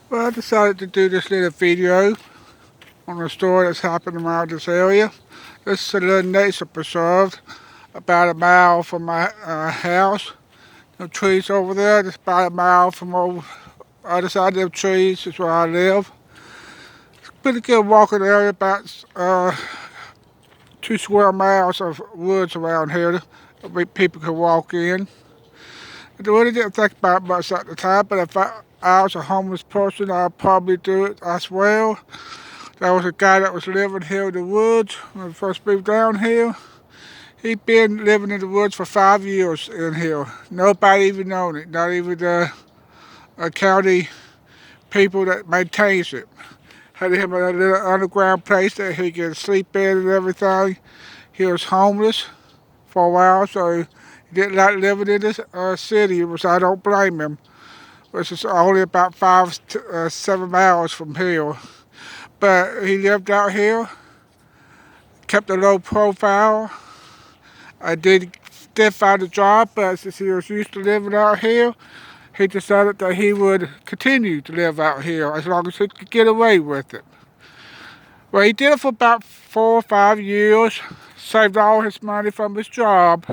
Well, I decided to do this little video on a story that's happened around this area. This is a little nature preserve about a mile from my house. The trees over there, just about a mile from over other side of the trees is where I live. Pretty good walking area, about 2 square miles of woods around here that people can walk in. I really didn't think about it much at the time, but if I was a homeless person, I'd probably do it as well. There was a guy that was living here in the woods when we first moved down here. He'd been living in the woods for 5 years in here. Nobody even known it, not even the county people that maintains it. Had him in a little underground place that he could sleep in and everything. He was homeless for a while, so he didn't like living in this city, which I don't blame him, which is only about 7 miles from here. But he lived out here, kept a low profile. I did find a job, but since he was used to living out here, he decided that he would continue to live out here as long as he could get away with it. Well, he did it for about 4 or 5 years, saved all his money from his job.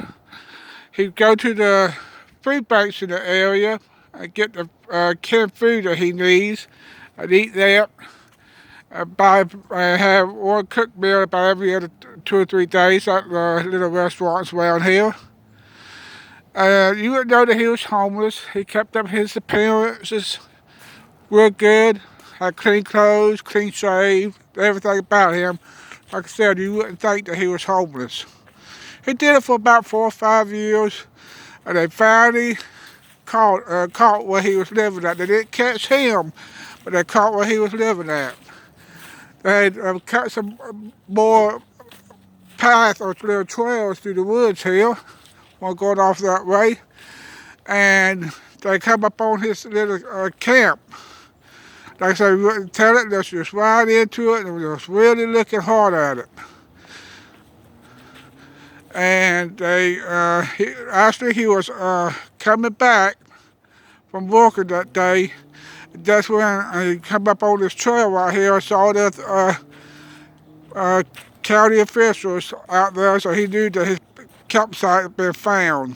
He'd go to the food banks in the area and get the canned food that he needs and eat that. Have one cooked meal about every other 2 or 3 days at the little restaurants around here. You would know that he was homeless. He kept up his appearances real good, had clean clothes, clean shave, everything about him. Like I said, you wouldn't think that he was homeless. He did it for about 4 or 5 years, and they finally caught where he was living at. They didn't catch him, but they caught where he was living at. They had cut some more paths or little trails through the woods here, one going off that way, and they come up on his little camp. Like I said, we wouldn't tell it, let's just ride into it and we was really looking hard at it. And he was coming back from working that day. That's when he come up on this trail right here. I saw the county officials out there, so he knew that his campsite had been found.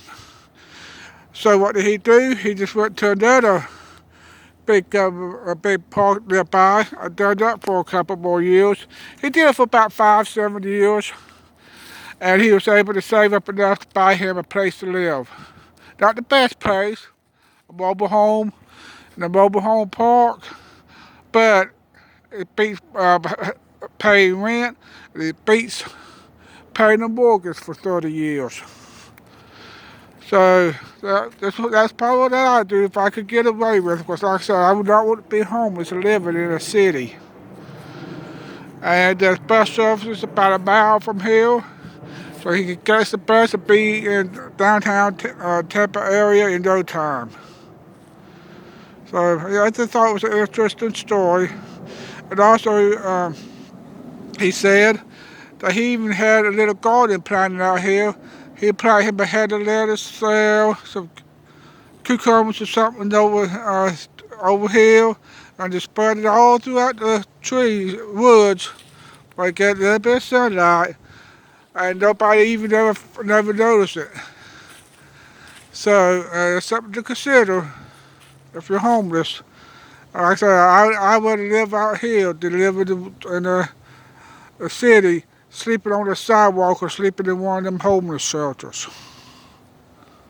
So what did he do? He just went to another big park nearby. I done that for a couple more years. He did it for about 5, 7 years, and he was able to save up enough to buy him a place to live. Not the best place, a mobile home in a mobile home park, but it beats paying rent. It beats paying a mortgage for 30 years. So that's probably what I'd do if I could get away with it. Because like I said, I would not want to be homeless and living in a city. And there's bus services about a mile from here. So he could catch the bus and be in downtown Tampa area in no time. So yeah, I just thought it was an interesting story. And also, he said that he even had a little garden planted out here. He planted him a head of lettuce, some cucumbers or something over here, and just spread it all throughout the trees, woods, where it get a little bit of sunlight, and nobody even never noticed it. So it's something to consider if you're homeless. Like I said, I would live out here to live in a city, sleeping on the sidewalk or sleeping in one of them homeless shelters.